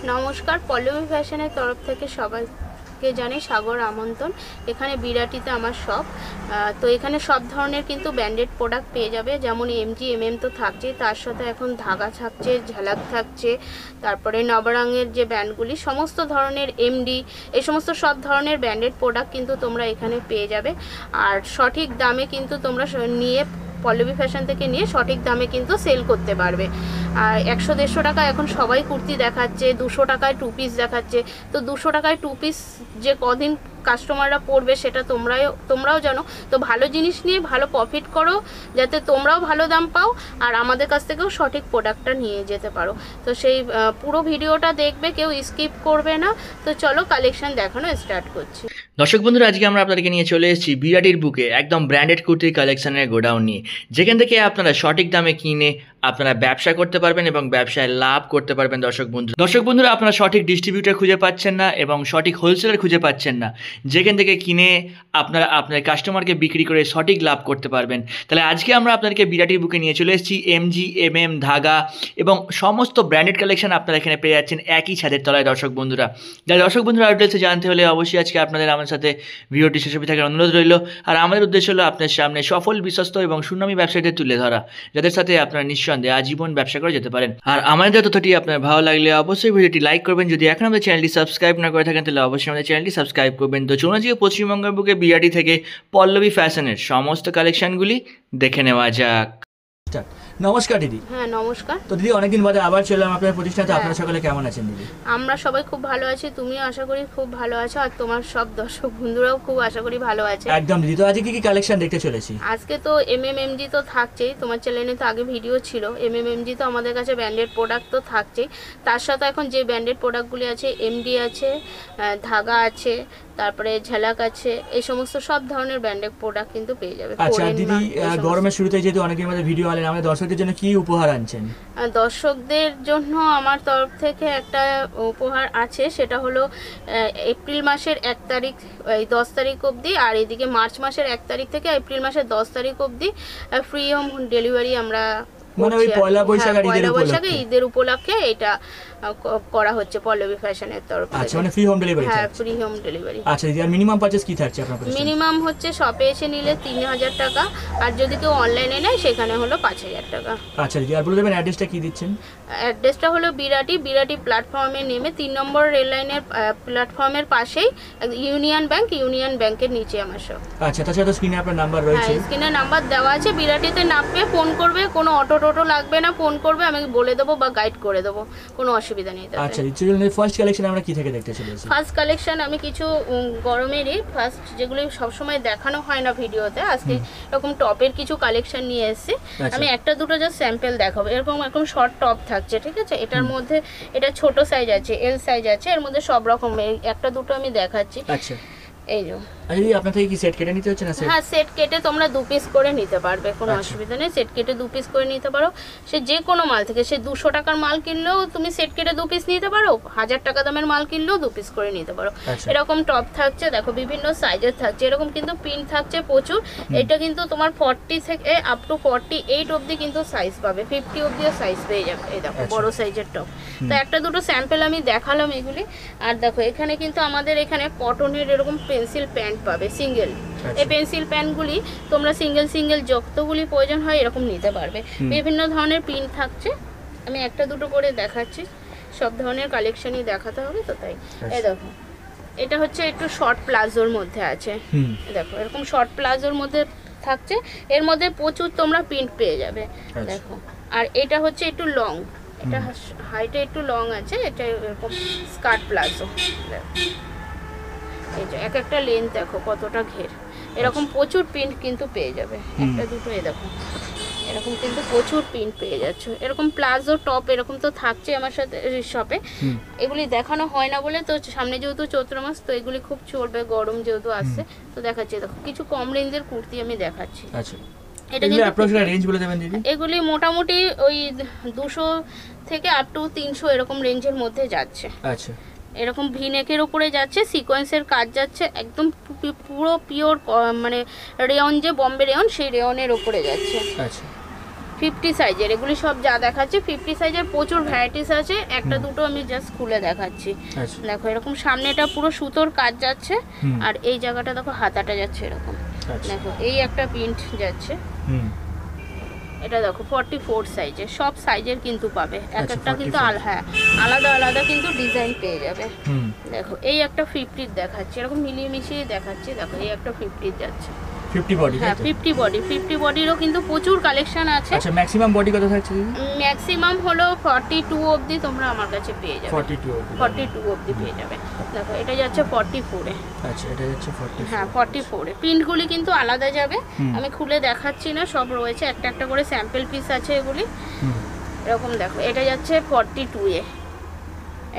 নমস্কার, পল্লবী ফ্যাশনের তরফ থেকে সবাইকে জানাই সাগর আমন্ত্রণ। এখানে বিরাটিতে আমার শপ। তো এখানে সব ধরনের কিন্তু ব্র্যান্ডেড প্রোডাক্ট পেয়ে যাবে, যেমন এমজি এমএম তো থাকছেই, তার সাথে এখন ধাগা থাকছে, ঝালাক থাকছে, তারপরে নবরঙের যে ব্র্যান্ডগুলি সমস্ত ধরনের এমডি, এই সমস্ত সব ধরনের ব্র্যান্ডেড প্রোডাক্ট কিন্তু তোমরা এখানে পেয়ে যাবে। আর সঠিক দামে কিন্তু তোমরা নিয়ে পল্লবী ফ্যাশন থেকে নিয়ে সঠিক দামে কিন্তু সেল করতে পারবে। আর 100-150 টাকা এখন সবাই কুর্তি দেখাচ্ছে, 200 টাকায় 2 পিস দেখাচ্ছে। তো 200 টাকায় 2 পিস যে কদিন কাস্টমাররা পড়বে সেটা তোমরাও জানো। তো ভালো জিনিস নিয়ে ভালো প্রফিট করো, যাতে তোমরাও ভালো দাম পাও আর আমাদের কাছ থেকেও সঠিক প্রোডাক্টটা নিয়ে যেতে পারো। তো সেই পুরো ভিডিওটা দেখবে, কেউ স্কিপ করবে না। তো চলো কালেকশন দেখানো স্টার্ট করছি। দর্শক বন্ধুরা, আজকে আমরা আপনাদেরকে নিয়ে চলে এসেছি বিরাটির বুকে একদম ব্র্যান্ডেড কুর্তির কালেকশনের গোডাউন নিয়ে, যেখান থেকে আপনারা সঠিক দামে কিনে আপনারা ব্যবসা করতে পারবেন এবং ব্যবসায় লাভ করতে পারবেন। দর্শক বন্ধুরা, আপনারা সঠিক ডিস্ট্রিবিউটর খুঁজে পাচ্ছেন না এবং সঠিক হোলসেলার খুঁজে পাচ্ছেন না, যেখান থেকে কিনে আপনারা আপনার কাস্টমারকে বিক্রি করে সঠিক লাভ করতে পারবেন। তাহলে আজকে আমরা আপনাদেরকে বিরাটির বুকে নিয়ে চলে এসেছি এমজি এমএম ধাগা এবং সমস্ত ব্র্যান্ডেড কালেকশন আপনারা এখানে পেয়ে যাচ্ছেন একই ছাদের তলায়। দর্শক বন্ধুরা, ডিটেলসে জানতে হলে অবশ্যই আজকে আপনাদের আমার সাথে ভিডিওটি শেষ অবধি থাকার অনুরোধ রইল। আর আমাদের উদ্দেশ্য হলো আপনার সামনে সফল, বিশ্বস্ত এবং সুনামী ব্যবসায়ীদের তুলে ধরা, যাদের সাথে আপনারা নিঃসন্দেহে আজীবন ব্যবসা করে যেতে পারেন। আর আমাদের তথ্যটি আপনার ভালো লাগলে অবশ্যই ভিডিওটি লাইক করবেন। যদি এখন আমাদের চ্যানেলটি সাবস্ক্রাইব না করে থাকেন তাহলে অবশ্যই আমাদের চ্যানেলটি সাবস্ক্রাইব করবেন। তো চলুন আজকে পশ্চিমবঙ্গের বুকে বিরাটি থেকে পল্লবী ফ্যাশনের সমস্ত কালেকশনগুলি দেখে নেওয়া যাক। নমস্কার দিদি। হ্যাঁ নমস্কার। তো দিদি, অনেকদিন বাদে আবার চললাম আপনার প্রতিষ্ঠানে। আপনারা সকলে কেমন আছেন দিদি? আমরা সবাই খুব ভালো আছি, তুমিও আশা করি খুব ভালো আছো, আর তোমার সব দর্শক বন্ধুরাও খুব আশা করি ভালো আছে। একদম দিদি। তো আজকে কি কি কালেকশন দেখতে চলেছি? আজকে তো এমএমএমজি তো থাকছেই, তোমার চ্যানেলে তো আগে ভিডিও ছিল। এমএমএমজি তো আমাদের কাছে ব্র্যান্ডেড প্রোডাক্ট তো থাকছেই, তার সাথে এখন যে ব্র্যান্ডেড প্রোডাক্টগুলি আছে, এমডি আছে, ধাগা আছে, তারপরে ঝালাক আছে, এই সমস্ত সব ধরনের ব্র্যান্ডেড প্রোডাক্ট কিন্তু পেয়ে যাবে। আচ্ছা দিদি, গরমের শুরুতে যেহেতু অনেকদিন বাদে ভিডিও আনলেন, আমাদের দর্শকদের জন্য কি উপহার আনছেন? দর্শকদের জন্য আমার তরফ থেকে একটা উপহার আছে, সেটা হলো এপ্রিল মাসের 1 তারিখ 10 তারিখ অবধি, আর এদিকে মার্চ মাসের 1 তারিখ থেকে এপ্রিল মাসের 10 তারিখ অবধি ফ্রি হোম ডেলিভারি আমরা, মানে ওই পয়লা বৈশাখে ঈদের উপলক্ষে এটা করা হচ্ছে পল্লবী ফ্যাশনের তরফ থেকে। আচ্ছা, মানে ফ্রি হোম ডেলিভারি? হ্যাঁ, ফ্রি হোম ডেলিভারি। আচ্ছা দিদি, আর মিনিমাম পারচেজ কি থাকছে আপনার কাছে? মিনিমাম হচ্ছে শপে এসে নিলে 3000 টাকা, আর যদি কেউ অনলাইনে নেয় সেখানে হলো 5000 টাকা। আচ্ছা দিদি, আর বলে দেবেন অ্যাড্রেসটা কি দিচ্ছেন? অ্যাড্রেসটা হলো বিরাটি প্ল্যাটফর্মে নেমে 3 নম্বর রেল লাইনের প্ল্যাটফর্মের পাশেই ইউনিয়ন ব্যাংকের নিচে আমার সব। আচ্ছা, তাছাড়া স্ক্রিনে আপনার নাম্বার রয়েছে? হ্যাঁ, স্ক্রিনে নাম্বার দেওয়া আছে। বিরাটিতে নামবে, ফোন করবে, কোনো অটো লাগবে না, ফোন করবে, আমি বলে দেবো বা গাইড করে দেবো, কোনো অসুবিধা নেই। আচ্ছা, চলুন ফার্স্ট কালেকশন আমরা কি থেকে দেখতে চলেছি। ফার্স্ট কালেকশন আমি কিছু গরমেরই ফার্স্ট, যেগুলো সবসময় দেখানো হয় না ভিডিওতে, আজকে এরকম টপের কিছু কালেকশন নিয়ে এসেছি। আমি একটা দুটো জাস্ট স্যাম্পল দেখাবো। এরকম শর্ট টপ থাকছে, ঠিক আছে? এটার মধ্যে এটা ছোট সাইজ আছে, এল সাইজ আছে, এর মধ্যে সব রকম একটা দুটো আমি দেখাচ্ছি। আচ্ছা, এই যে আপনার থেকে কি সেট কেটে নিতে হচ্ছে না? হ্যাঁ, সেট কেটে তোমরা 2 পিস করে নিতে পারবে, কোনো অসুবিধা নেই। সেট কেটে 2 পিস করে নিতে পারো। সে যে কোনো মাল থেকে, সে 200 টাকার মাল কিনলেও তুমি সেট কেটে 2 পিস নিতে পারো, 1000 টাকা দামের মাল কিনলেও 2 পিস করে নিতে পারো। এরকম টপ থাকছে, দেখো বিভিন্ন সাইজের থাকছে, এরকম কিন্তু প্রিন্ট থাকছে প্রচুর। এটা কিন্তু তোমার 40 থেকে আপ টু 48 অবধি কিন্তু সাইজ পাবে, 50 অবধিও সাইজ পেয়ে যাবে। এই দেখো বড় সাইজের টপ। তো একটা দুটো স্যাম্পল আমি দেখালাম এগুলি। আর দেখো এখানে কিন্তু আমাদের এখানে কটনের এরকম পেন্সিল প্যান্ট পাবে, সিঙ্গেল। এই পেন্সিল প্যান্টগুলি তোমরা সিঙ্গেল যতগুলি প্রয়োজন হয় এরকম নিতে পারবে। বিভিন্ন ধরনের প্রিন্ট থাকছে, আমি একটা দুটো করে দেখাচ্ছি, সব ধরনের কালেকশনই দেখাতে হবে তো তাই। এই দেখো, এটা হচ্ছে একটু শর্ট প্লাজোর মধ্যে আছে। দেখো এরকম শর্ট প্লাজোর মধ্যে থাকছে, এর মধ্যে প্রচুর তোমরা প্রিন্ট পেয়ে যাবে। দেখো, আর এটা হচ্ছে একটু লং, এটা হাইটে একটু লং আছে, এটা এরকম স্কার্ট প্লাজো। এই যে এক একটা লেন্থ দেখো কতটা ঘের, এরকম প্রচুর প্রিন্ট কিন্তু পেয়ে যাবে। একটা দুটো এই দেখো, এরকম কিন্তু প্রচুর প্রিন্ট পেয়ে যাচ্ছ। এরকম প্লাজো টপ এরকম তো থাকছে আমার সাথে শপে। এগুলি দেখানো হয় না বলে, তো সামনে যেহেতু চৈত্র মাস, তো এগুলি খুব চলবে, গরম যেহেতু আসছে, তো দেখাচ্ছি। দেখো কিছু কম রেঞ্জের কুর্তি আমি দেখাচ্ছি। আচ্ছা, এটা কিন্তু অ্যাপ্রক্সিমেট রেঞ্জ বলে দেবেন দিদি? এগুলি মোটামুটি ওই 200 থেকে আপ টু 300 এরকম রেঞ্জের মধ্যে যাচ্ছে। আচ্ছা, এরকম ভিনেকের উপরে যাচ্ছে, সিকোয়েন্সের কাজ যাচ্ছে, একদম পুরো পিওর মানে রেয়ন, যে বম্বে রেয়ন, সেই রেয়নের উপরে যাচ্ছে। আচ্ছা, 50 সাইজের, এগুলি সব যা দেখাচ্ছে 50 সাইজের প্রচুর ভ্যারাইটিস আছে। একটা দুটো আমি জাস্ট খুলে দেখাচ্ছি। আচ্ছা দেখো এরকম সামনেটা পুরো সুতোর কাজ যাচ্ছে, হুম। আর এই জায়গাটা দেখো হাতাটা যাচ্ছে এরকম। আচ্ছা দেখো এই একটা প্রিন্ট যাচ্ছে, হুম এটা দেখো 44 সাইজের, সব সাইজের কিন্তু পাবে, এক আচ্ছা, একটা কিন্তু 44 হ্যাঁ আলাদা আলাদা কিন্তু ডিজাইন পেয়ে যাবে। হুম দেখো এই একটা 50 দেখাচ্ছে, এরকম মিলিয়ে মিশিয়ে দেখাচ্ছে। দেখো এই একটা 50 যাচ্ছে, 50 বডি হ্যাঁ 50 বডি, 50 বডিরও কিন্তু প্রচুর কালেকশন আছে। আচ্ছা ম্যাক্সিমাম বডি কত থাকছে দিদি? ম্যাক্সিমাম হলো 42 অবধি তোমরা আমার কাছে পেয়ে যাবে, 42 অবধি। 42 অবধি পেয়ে যাবে। দেখো এটা যাচ্ছে 44-এ, আচ্ছা এটা যাচ্ছে 40। হ্যাঁ 44-এ। প্রিন্টগুলি কিন্তু আলাদা যাবে, হুম। আমি খুলে দেখাচ্ছি না, সব রয়েছে একটা একটা করে স্যাম্পল পিস আছে এগুলি। হুম এরকম দেখো এটা যাচ্ছে 42-এ,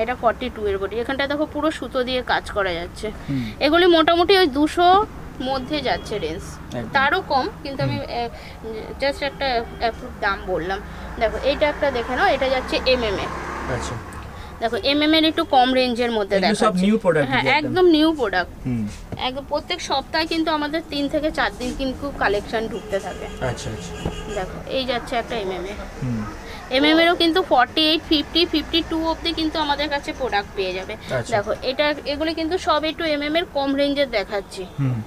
এটা 42 এর বডি। এখানটা দেখো পুরো সুতো দিয়ে কাজ করা যাচ্ছে। হুম এগুলি মোটামুটি ওই 200 মধ্যে যাচ্ছে রেঞ্জ, একদম। তারও কম, কিন্তু আমি জাস্ট একটা অ্যাপ্রুভ দাম বললাম। দেখো এইটা একটা দেখে নাও, এটা যাচ্ছে এমএম এ। আচ্ছা দেখো এমএম এর একটু কম রেঞ্জের মধ্যে এগুলো সব দেখাচ্ছে। নিউ প্রোডাক্ট হ্যাঁ একদম নিউ প্রোডাক্ট। হুম একদম প্রত্যেক সপ্তাহে কিন্তু আমাদের 3 থেকে 4 দিন কিন্তু কালেকশন ঢুকতে থাকে। আচ্ছা আচ্ছা দেখো এই যাচ্ছে একটা এমএম এ। হুম এমএম এরও কিন্তু 48, 50, 52 অবধি কিন্তু আমাদের কাছে প্রোডাক্ট পেয়ে যাবে। আচ্ছা। দেখো এটা এগুলো কিন্তু সব একটু এমএম এর কম রেঞ্জের দেখাচ্ছি। হুম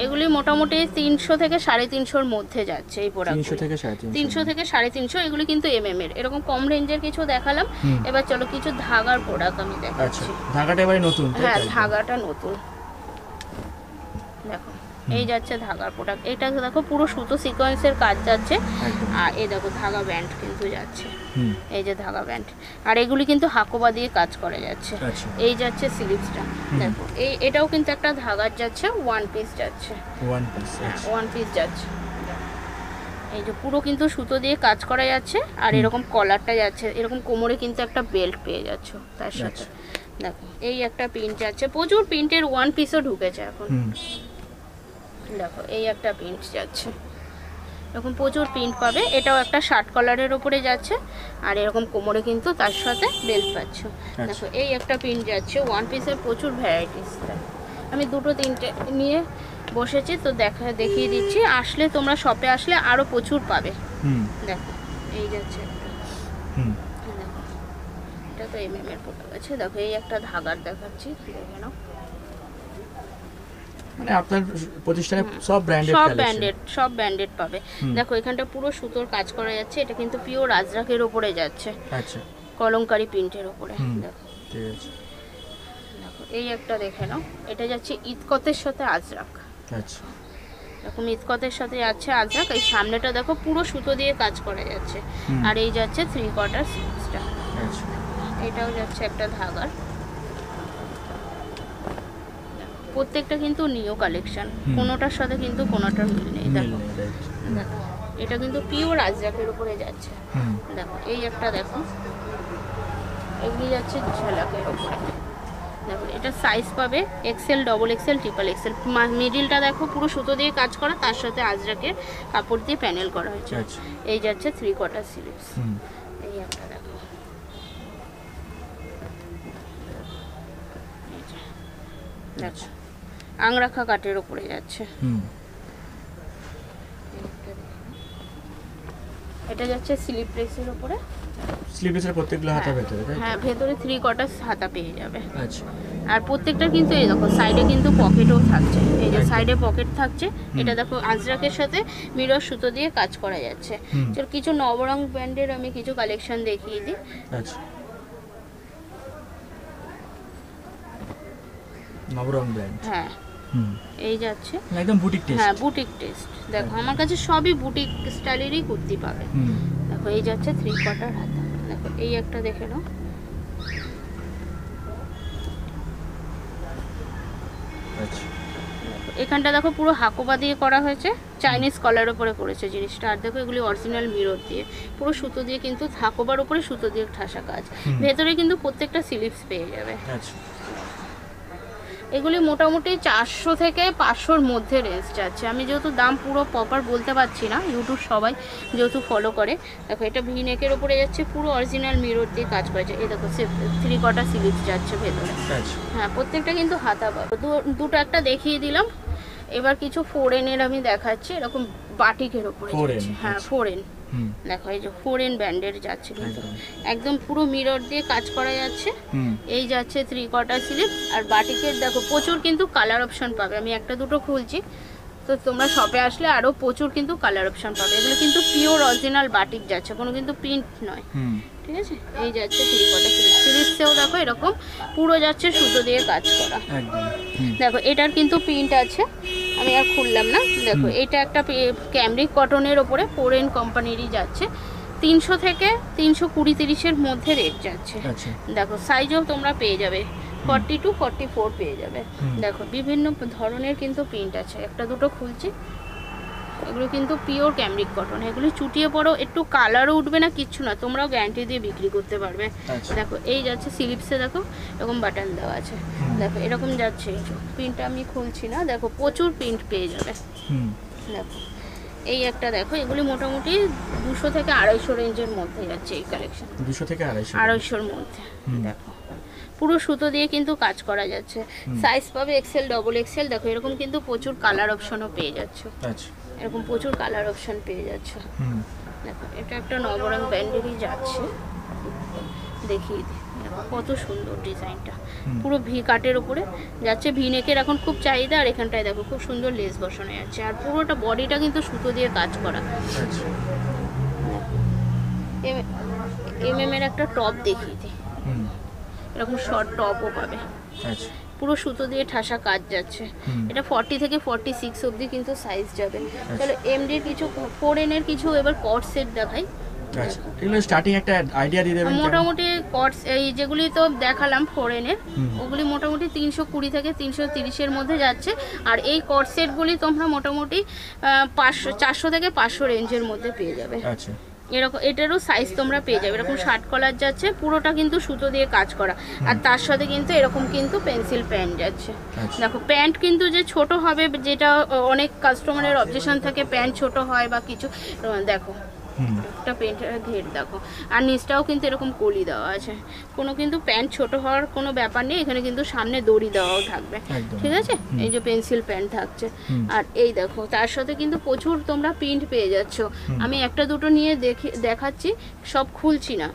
এগুলি মোটামুটি 300 থেকে 350-এর মধ্যে যাচ্ছে এই প্রোডাক্ট। 300 থেকে 350। 300 থেকে 350, এগুলি কিন্তু এমএম এর। এরকম কম রেঞ্জের কিছু দেখালাম। হুম। এবার চলো কিছু ধাগার প্রোডাক্ট আমি আচ্ছা দেখাচ্ছি। ধাগাটা এবারে নতুন তাই তো? হ্যাঁ ধাগাটা নতুন। দেখো এই যাচ্ছে ধাগার প্রোডাক্ট, এটা দেখো পুরো সুতো সিকোয়েন্সের কাজ যাচ্ছে, একদম। আর এই দেখো ধাগা ব্যান্ড কিন্তু যাচ্ছে, হুম এই যে ধাগা ব্যান্ড, আর এগুলি কিন্তু হাকোবা দিয়ে কাজ করে যাচ্ছে। আচ্ছা এই যাচ্ছে স্লিভসটা, দেখো এটাও কিন্তু একটা ধাগার যাচ্ছে, ওয়ান পিস যাচ্ছে, ওয়ান পিস। আচ্ছা ওয়ান পিস যাচ্ছে। এই যে পুরো কিন্তু সুতো দিয়ে কাজ করা যাচ্ছে, আর এরকম কলারটা যাচ্ছে, এরকম কোমরে কিন্তু একটা বেল্ট পেয়ে যাচ্ছ তার সাথে। দেখো এই একটা প্রিন্ট যাচ্ছে, প্রচুর প্রিন্টের ওয়ান পিসও ঢুকেছে এখন। হুম দেখো এই একটা প্রিন্ট যাচ্ছে, এরকম প্রচুর প্রিন্ট পাবে। এটাও একটা শার্ট কলারের ওপরে যাচ্ছে, আর এরকম কোমরে কিন্তু তার সাথে বেল্ট পাচ্ছ। দেখো এই একটা প্রিন্ট যাচ্ছে, ওয়ান পিসের প্রচুর ভ্যারাইটিস। আমি দুটো তিনটে নিয়ে বসেছি তো দেখিয়ে দিচ্ছি, আসলে তোমরা শপে আসলে আরও প্রচুর পাবে। হুম দেখো এই যাচ্ছে একটা, হুম দেখো এটা তো এমএম এর প্রোডাক্ট আছে। দেখো এই একটা ধাগার দেখাচ্ছি, দেখে নাও। মানে আপনার প্রতিষ্ঠানে সব ব্র্যান্ডেড সব কালেকশন। ব্র্যান্ডেড, সব ব্র্যান্ডেড পাবে। দেখো এখানটা পুরো সুতোর কাজ করা যাচ্ছে, এটা কিন্তু পিওর আজরাকের ওপরে যাচ্ছে, আচ্ছা কলমকারি প্রিন্টের ওপরে। হুম। দেখো ঠিক আছে। দেখো এই একটা দেখে নাও, এটা যাচ্ছে ইতকতের সাথে আজরাক। আচ্ছা এরকম ইতকতের সাথে যাচ্ছে আজরাক। এই সামনেটা দেখো পুরো সুতো দিয়ে কাজ করা যাচ্ছে, হুম। আর এই যাচ্ছে 3/4 স্লিভসটা। আচ্ছা এটাও যাচ্ছে একটা ধাগার। প্রত্যেকটা কিন্তু নিউ কালেকশন, কোনোটার সাথে কিন্তু কোনোটার মিল নেই। দেখো মিল নেই, right? দেখো এটা কিন্তু পিওর আজরাকের উপরে যাচ্ছে। হুম দেখো এই একটা দেখো, এগুলি যাচ্ছে ঝালাকের উপরে। দেখো এটা সাইজ পাবে XL, double XL, triple XL. মিডিলটা দেখো পুরো সুতো দিয়ে কাজ করা, তার সাথে আজরাকের কাপড় দিয়ে প্যানেল করা হয়েছে। আচ্ছা এই যাচ্ছে 3/4 স্লিভস। হুম এই একটা দেখো, এই যে। দেখো আংরাখা কাটের উপরে যাচ্ছে। হুম এটা যাচ্ছে স্লিপ প্রেসের উপরে। স্লিভেসের প্রত্যেকগুলো হাতা ভেতরে তাই তো? হ্যাঁ ভেতরে 3/4 হাতা পেয়ে যাবে। আচ্ছা আর প্রত্যেকটা কিন্তু এই দেখো সাইডে কিন্তু পকেটও থাকছে, এই যে একদম। সাইডে পকেট থাকছে। এটা দেখো আজরাকের সাথে মিরর সুতো দিয়ে কাজ করা যাচ্ছে। হুম। চল কিছু নবরং ব্র্যান্ডের আমি কিছু কালেকশন দেখিয়ে দিই। আচ্ছা নবরং ব্র্যান্ড। হ্যাঁ হুম এই যাচ্ছে, একদম বুটিক টেস্ট। হ্যাঁ বুটিক টেস্ট। দেখো আমার কাছে সবই বুটিক স্টাইলেরই কুর্তি পাবে। হুম দেখো এই যাচ্ছে 3/4 হাতা। দেখো এই একটা দেখে নাও, আচ্ছা এখানটা দেখো পুরো হাকোবা দিয়ে করা হয়েছে, চাইনিজ কলার উপরে করেছে জিনিসটা। আর দেখো এগুলি অরিজিনাল মিরর দিয়ে, পুরো সুতো দিয়ে কিন্তু হাকোবার উপরে সুতো দিয়ে ঠাসা কাজ। ভেতরে কিন্তু প্রত্যেকটা স্লিভস পেয়ে যাবে। আচ্ছা এগুলি মোটামুটি 400 থেকে 500-র মধ্যে রেঞ্জ যাচ্ছে। আমি যেহেতু দাম পুরো প্রপার বলতে পারছি না, ইউটিউব সবাই যেহেতু ফলো করে। দেখো এটা ভি নেকের উপরে যাচ্ছে, পুরো অরিজিনাল মিরর দিয়ে কাজ করেছে। এই দেখো 3/4 স্লিভস যাচ্ছে ভেতরে। আচ্ছা হ্যাঁ প্রত্যেকটা কিন্তু হাতা পাবে। দুটো একটা দেখিয়ে দিলাম। এবার কিছু ফোরেনের আমি দেখাচ্ছি, এরকম বাটিকের উপরে Foreign, যাচ্ছে। হ্যাঁ আচ্ছা। ফোরেন, হুম দেখো এই যে ফোরেন ব্র্যান্ডের যাচ্ছে কিন্তু একদম। একদম পুরো মিরর দিয়ে কাজ করা যাচ্ছে। হুম এই যাচ্ছে 3/4 স্লিপ। আর বাটিকের দেখো প্রচুর কিন্তু কালার অপশন পাবে, আমি একটা দুটো খুলছি, তো তোমরা শপে আসলে আরও প্রচুর কিন্তু কালার অপশন পাবে। এগুলো কিন্তু পিওর অরিজিনাল বাটিক যাচ্ছে, কোনো কিন্তু প্রিন্ট নয়, হুম ঠিক আছে। এই যাচ্ছে 3/4 স্লিপ, স্লিপসেও দেখো এরকম পুরো যাচ্ছে সুতো দিয়ে কাজ করা। একদম। হুম দেখো এটার কিন্তু প্রিন্ট আছে, আমি আর খুললাম না। দেখো এটা একটা ক্যামরিক কটনের ওপরে ফোরেন কোম্পানিরই যাচ্ছে, 300 থেকে 320-30-এর মধ্যে রেট যাচ্ছে। আচ্ছা। দেখো সাইজও তোমরা পেয়ে যাবে 40 to 44 পেয়ে যাবে। হুম। দেখো বিভিন্ন ধরনের কিন্তু প্রিন্ট আছে, একটা দুটো খুলছি। এগুলো কিন্তু পিওর ক্যামরিক কটন, এগুলো চুটিয়ে পড়ো একটু কালারও উঠবে না, কিচ্ছু না, তোমরাও গ্যারান্টি দিয়ে বিক্রি করতে পারবে। আচ্ছা। দেখো এই যাচ্ছে স্লিপসে, দেখো এরকম বাটন দেওয়া আছে। হুম। দেখো এরকম যাচ্ছে, এই প্রিন্টটা আমি খুলছি না, দেখো প্রচুর প্রিন্ট পেয়ে যাবে। হুম দেখো এই একটা দেখো, এগুলি মোটামুটি 200 থেকে 250 রেঞ্জের মধ্যে যাচ্ছে এই কালেকশন, 200 থেকে 250। 250-র মধ্যে। হুম। দেখো পুরো সুতো দিয়ে কিন্তু কাজ করা যাচ্ছে, সাইজ পাবে এক্সেল, ডবল এক্সেল। দেখো এরকম কিন্তু প্রচুর কালার অপশনও পেয়ে যাচ্ছে, আচ্ছা। এরকম প্রচুর কালার অপশন পেয়ে যাচ্ছে। হুম দেখো এটা একটা নবরং ব্র্যান্ডেরই যাচ্ছে, দেখিয়ে দিই। দেখো কত সুন্দর ডিজাইনটা, পুরো ভি কাটের উপরে যাচ্ছে, ভি নেকের এখন খুব চাহিদা। আর এখানটায় দেখো খুব সুন্দর লেস বসানো যাচ্ছে, আর পুরোটা বডিটা কিন্তু সুতো দিয়ে কাজ করা। আচ্ছা। এর একটা টপ দেখিয়ে দিই, হুম এরকম শর্ট টপও পাবে, আচ্ছা। পুরো সুতো দিয়ে ঠাসা কাজ যাচ্ছে। হুম। এটা 40 থেকে 46 অবধি কিন্তু সাইজ যাবে। তাহলে এমডির কিছু ফোরেনের কিছু এবার কট সেট দেখাই। আচ্ছা, এগুলো স্টার্টিং একটা আইডিয়া দিয়ে দেবেন কেমন? মোটামুটি কটস এই যেগুলি তো দেখালাম ফোরেনের, হুম। ওগুলি মোটামুটি 320 থেকে 330-এর মধ্যে যাচ্ছে। আর এই কট সেটগুলি তোমরা মোটামুটি 400 থেকে 500 রেঞ্জের মধ্যে পেয়ে যাবে। আচ্ছা। এরকম এটারও সাইজ তোমরা পেয়ে যাবে, এরকম শার্ট কলার যাচ্ছে, পুরোটা কিন্তু সুতো দিয়ে কাজ করা। আর তার সাথে কিন্তু এরকম কিন্তু পেন্সিল প্যান্ট যাচ্ছে। আচ্ছা। দেখো প্যান্ট কিন্তু যে ছোট হবে, যেটা অনেক কাস্টমারের অবজেকশন থাকে প্যান্ট ছোট হয় বা কিছু, দেখো হুম একটা প্যান্টের ঘের দেখো, আর নিচটাও কিন্তু এরকম কলি দেওয়া আছে, কোনো কিন্তু প্যান্ট ছোট হওয়ার কোনো ব্যাপার নেই, এখানে কিন্তু সামনে দড়ি দেওয়াও থাকবে, একদম। ঠিক আছে। এই যে পেন্সিল প্যান্ট থাকছে। হুম। আর এই দেখো তার সাথে কিন্তু প্রচুর তোমরা প্রিন্ট পেয়ে যাচ্ছ। আমি একটা দুটো নিয়ে দেখাচ্ছি, সব খুলছি না।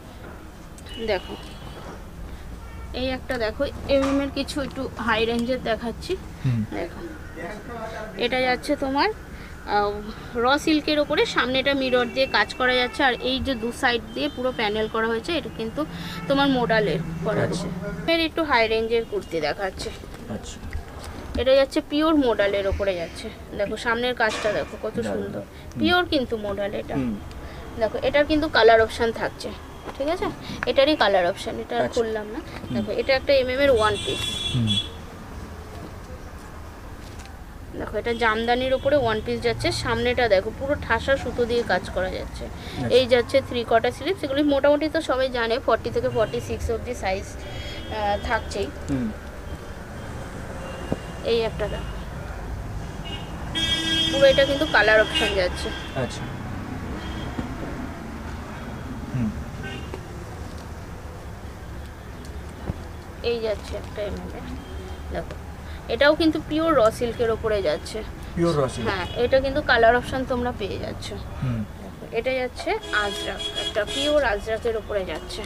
দেখো এই একটা দেখো এমএম এর কিছু একটু হাই রেঞ্জের দেখাচ্ছি। হুম দেখো এটা যাচ্ছে তোমার র সিল্কের ওপরে, সামনেটা মিরর দিয়ে কাজ করা যাচ্ছে, আর এই যে দু সাইড দিয়ে পুরো প্যানেল করা হয়েছে, এটা কিন্তু তোমার মোডালের করা আছে। এর একটু হাই রেঞ্জের কুর্তি দেখাচ্ছে, আচ্ছা। এটা যাচ্ছে পিওর মোডালের ওপরে যাচ্ছে। দেখো সামনের কাজটা দেখো কত সুন্দর, পিওর কিন্তু মোডাল এটা। হুম দেখো এটার কিন্তু কালার অপশন থাকছে, ঠিক আছে, এটারই কালার অপশন, এটা আর আচ্ছা। খুললাম না। দেখো এটা একটা এমএম এর ওয়ান পিস। হুম দেখো এটা জামদানির উপরে ওয়ান পিস যাচ্ছে, সামনেটা দেখো পুরো ঠাসা সুতো দিয়ে কাজ করা যাচ্ছে। এই যাচ্ছে 3/4 স্লিপস, এগুলি মোটামুটি তো সবাই জানে 40 থেকে 46 অবধি সাইজ থাকছেই। হুম এই একটা দেখো পুরো, এটা কিন্তু কালার অপশন যাচ্ছে। আচ্ছা। হুম এই যাচ্ছে একটা এমএম, দেখো এটাও কিন্তু পিওর র সিল্কের ওপরে যাচ্ছে। পিওর রসি। হ্যাঁ এটা কিন্তু কালার অপশন তোমরা পেয়ে যাচ্ছ। হুম দেখো, এটা যাচ্ছে আজরাক, একটা পিওর আজরাকের ওপরে যাচ্ছে।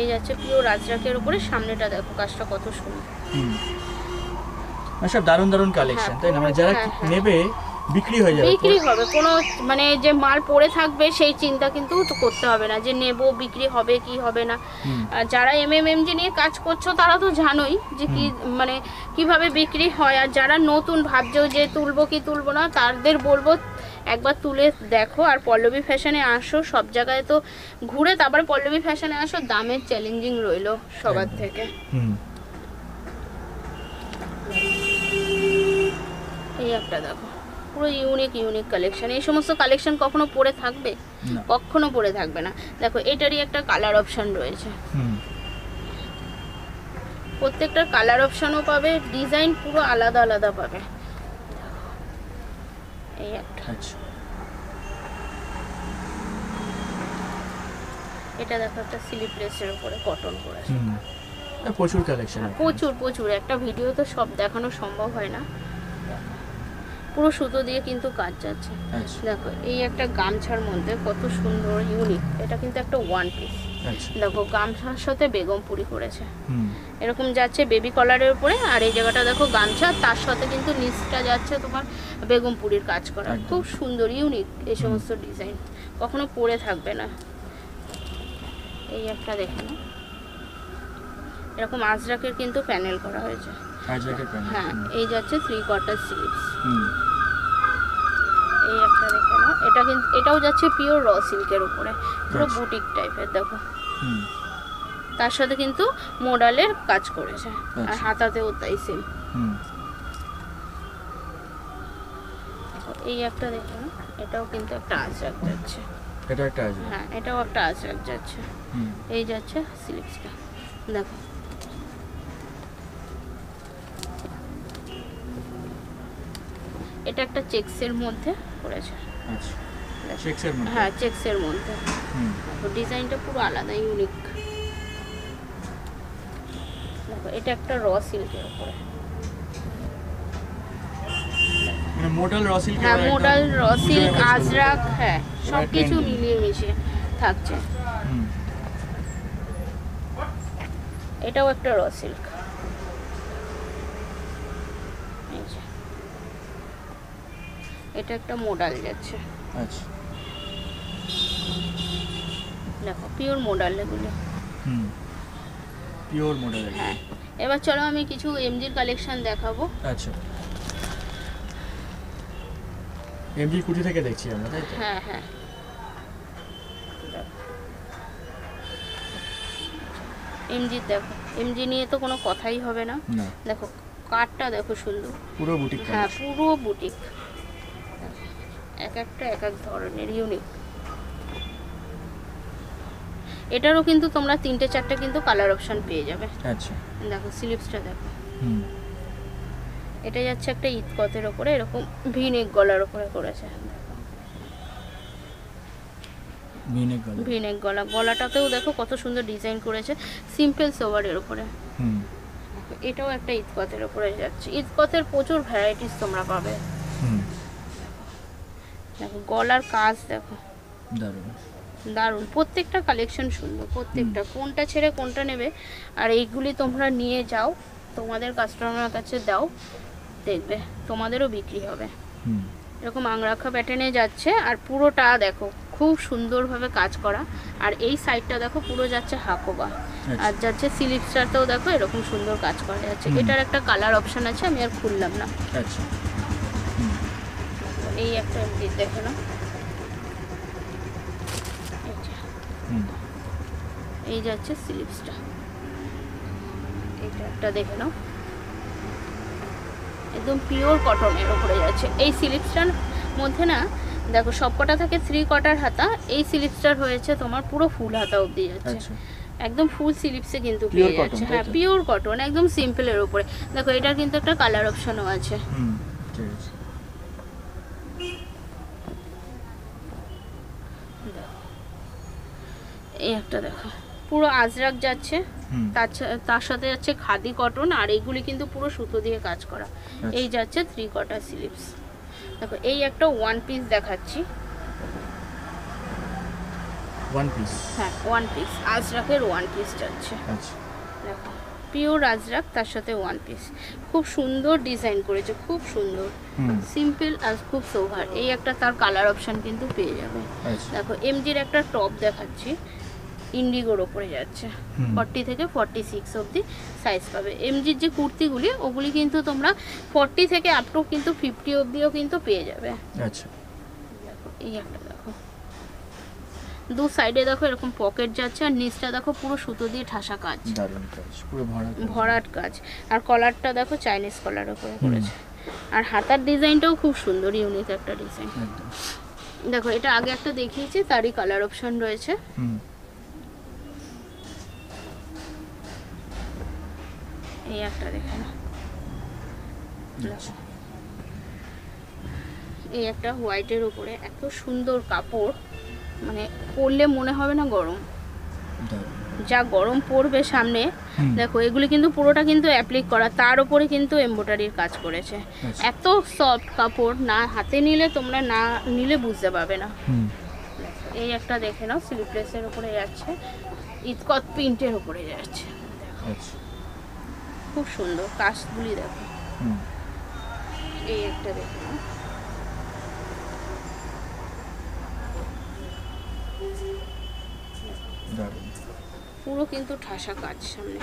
এই যাচ্ছে পিওর আজরাকের উপরে, সামনেটা দেখো কাজটা কত সুন্দর। হুম সব দারুণ দারুণ কালেকশন, তাই না? মানে যারা হ্যাঁ, হ্যাঁ। নেবে বিক্রি হয়ে যাবে। বিক্রি হবে, কোনো মানে যে মাল পড়ে থাকবে সেই চিন্তা কিন্তু করতে হবে না, যে নেব বিক্রি হবে কি হবে না। হুম। আর যারা এমএমএমজি নিয়ে কাজ করছো তারা তো জানোই যে কি মানে কিভাবে বিক্রি হয়। আর যারা নতুন ভাবছো যে তুলবো কি তুলবো না, তাদের বলবো একবার তুলে দেখো, আর পল্লবী ফ্যাশনে আসো, সব জায়গায় তো ঘুরে তারপরে পল্লবী ফ্যাশনে আসো, দামের চ্যালেঞ্জিং রইলো সবার থেকে। হুম এই একটা দেখো পুরো ইউনিক কালেকশন, এই সমস্ত কালেকশন কখনো পরে থাকবে? না। কখনো পরে থাকবে না। দেখো এটারই একটা কালার অপশন রয়েছে, হুম প্রত্যেকটার কালার অপশনও পাবে, ডিজাইন পুরো আলাদা আলাদা পাবে। এই একটা, আচ্ছা। এটা দেখো একটা স্লিপলেসের উপরে কটন করে, হুম প্রচুর কালেকশন। প্রচুর প্রচুর, একটা ভিডিও তো সব দেখানো সম্ভব হয় না। পুরো সুতো দিয়ে কিন্তু কাজ যাচ্ছে। আচ্ছা দেখো এই একটা গামছার মধ্যে কত সুন্দর ইউনিক, এটা কিন্তু একটা ওয়ান পিস। আচ্ছা। দেখো গামছার সাথে বেগমপুরি করেছে, হুম এরকম যাচ্ছে বেবি কলারের উপরে। আর এই জায়গাটা দেখো গামছা, তার সাথে কিন্তু নিচটা যাচ্ছে তোমার বেগমপুরির কাজ করা। একদম। খুব সুন্দর ইউনিক এই সমস্ত ডিজাইন, কখনো পরে থাকবে না। এই একটা দেখে নাও, এরকম আজরাকের কিন্তু প্যানেল করা হয়েছে। আজরাকের প্যানেল। হ্যাঁ, এই যাচ্ছে 3/4 স্লিভস। হুম এই একটা দেখে নাও, এটা কিন্তু এটাও যাচ্ছে পিওর র সিল্কের উপরে, পুরো আচ্ছা। বুটিক টাইপের। দেখো হুম তার সাথে কিন্তু মোডালের কাজ করেছে, আর আচ্ছা। হাতাতেও তাই সেম। হুম এই একটা দেখো না, এটাও কিন্তু একটা আজরাক যাচ্ছে। এটা একটা আজরাক। হ্যাঁ, এটাও একটা আজরাক যাচ্ছে। হুম এই যাচ্ছে স্লিভসটা, দেখো এটা একটা চেক্সের মধ্যে করেছে। আচ্ছা চেক্সের মধ্যে। হ্যাঁ, চেক্সের মধ্যে। হুম ডিজাইনটা পুরো আলাদা, ইউনিক। দেখো এটা একটা র সিল্কের উপরে। মানে মোডাল র সিল্ক। হ্যাঁ, মোডাল র সিল্ক বুঝে আজরাক, হ্যাঁ সব কিছু trendy। মিলিয়ে মিশিয়ে থাকছে। হুম এটাও একটা র সিল্ক। এটা একটা মোডাল যাচ্ছে। আচ্ছা দেখো পিওর মোডাল এগুলো। হুম পিওর মোডাল। হ্যাঁ, এবার চলো আমি কিছু এমজির কালেকশন দেখাবো। আচ্ছা এমজি কুটি থেকে দেখছি আমরা, তাই তো? হ্যাঁ হ্যাঁ, এমজি দেখো, এমজি নিয়ে তো কোনো কথাই হবে না। না দেখো কাঠটা দেখো সুন্দর, পুরো বুটিক। হ্যাঁ পুরো বুটিক, এক একটা এক এক ধরনের ইউনিক। এটারও কিন্তু তোমরা 3-4টে কিন্তু কালার অপশন পেয়ে যাবে। আচ্ছা দেখো স্লিভসটা দেখো, হুম এটা যাচ্ছে একটা ইতকতের ওপরে, এরকম ভিনেক গলার ওপরে করেছে। ভিনেক গলা। ভিনেক গলা, গলাটাতেও দেখো কত সুন্দর ডিজাইন করেছে, সিম্পল সোভারের ওপরে। হুম এটাও একটা ইতকতের ওপরে যাচ্ছে। ইতকতের প্রচুর ভ্যারাইটিস তোমরা পাবে। হুম দেখো গলার কাজ দেখো, দারুণ। দারুণ। প্রত্যেকটা কালেকশন সুন্দর, প্রত্যেকটা। কোনটা ছেড়ে কোনটা নেবে, আর এইগুলি তোমরা নিয়ে যাও তোমাদের কাস্টমারের কাছে দাও, দেখবে তোমাদেরও বিক্রি হবে। হুম এরকম আংরাখা প্যাটার্নে যাচ্ছে, আর পুরোটা দেখো খুব সুন্দরভাবে কাজ করা। আর এই সাইডটা দেখো পুরো যাচ্ছে হাকোবা, আর যাচ্ছে সিলিপসটাতেও দেখো এরকম সুন্দর কাজ করা যাচ্ছে। এটার একটা কালার অপশন আছে, আমি আর খুললাম না। আচ্ছা এই একটা দেখো না, হুম এই যাচ্ছে স্লিভসটা, এটা একটা দেখে নাও, একদম পিওর কটনের উপরে যাচ্ছে। এই স্লিভসটার মধ্যে না দেখো সবকটা থাকে 3/4 হাতা, এই স্লিভসটার হয়েছে তোমার পুরো ফুল হাতা অবধি যাচ্ছে। আচ্ছা একদম ফুল স্লিভসে কিন্তু Pure পেয়ে cotton, যাচ্ছে। তাই হ্যাঁ তো? পিওর কটন, একদম সিম্পলের উপরে। দেখো এটার কিন্তু একটা কালার অপশনও আছে। হুম ঠিক আছে। এই একটা দেখো পুরো আজরাক যাচ্ছে, হুম তার সাথে যাচ্ছে খাদি কটন, আর এইগুলি কিন্তু পুরো সুতো দিয়ে কাজ করা। আচ্ছা। এই যাচ্ছে 3/4 স্লিভস। দেখো এই একটা ওয়ান পিস দেখাচ্ছি। One piece. হ্যাঁ ওয়ান পিস, আজরাকের ওয়ান পিস যাচ্ছে। আচ্ছা দেখো পিওর আজরাক, তার সাথে ওয়ান পিস, খুব সুন্দর ডিজাইন করেছে, খুব সুন্দর, হুম সিম্পল আর খুব সোভার। এই একটা তার কালার অপশন কিন্তু পেয়ে যাবে। আচ্ছা দেখো এমজির একটা টপ দেখাচ্ছি, ইন্ডিগোর ওপরে যাচ্ছে। হুম। 40 থেকে 46 অবধি সাইজ পাবে। এমজির যে কুর্তিগুলি ওগুলি কিন্তু তোমরা 40 থেকে আপ টু কিন্তু 50 অবধিও কিন্তু পেয়ে যাবে। আচ্ছা দেখো এই একটা দেখো, দু সাইডে দেখো এরকম পকেট যাচ্ছে, আর নিচটা দেখো পুরো সুতো দিয়ে ঠাসা কাজ, দারুণ কাজ, পুরো ভরা কাজ। ভরাট কাজ। আর কলারটা দেখো চাইনিজ কলার উপরে করেছে, আর হাতার ডিজাইনটাও খুব সুন্দর, ইউনিক একটা ডিজাইন। একদম। দেখো এটা আগে একটা দেখিয়েছি, তারই কালার অপশন রয়েছে। হুম এই একটা দেখে নাও, আচ্ছা এই একটা হোয়াইটের উপরে এত সুন্দর কাপড়, মানে পরলে মনে হবে না গরম। দারুণ। যা গরম পড়বে সামনে, দেখো এগুলি কিন্তু পুরোটা কিন্তু অ্যাপ্লিক করা, তার উপরে কিন্তু এমব্রয়ডারির কাজ করেছে। এত সফট কাপড়, না হাতে নিলে তোমরা না নিলে বুঝতে পারবে না। এই একটা দেখে নাও, স্লিভলেসের উপরে যাচ্ছে, ইতকত প্রিন্টের উপরে যাচ্ছে, খুব সুন্দর কাজগুলি দেখো। এই একটা দেখে নাও, পুরো কিন্তু ঠাসা কাজ সামনে।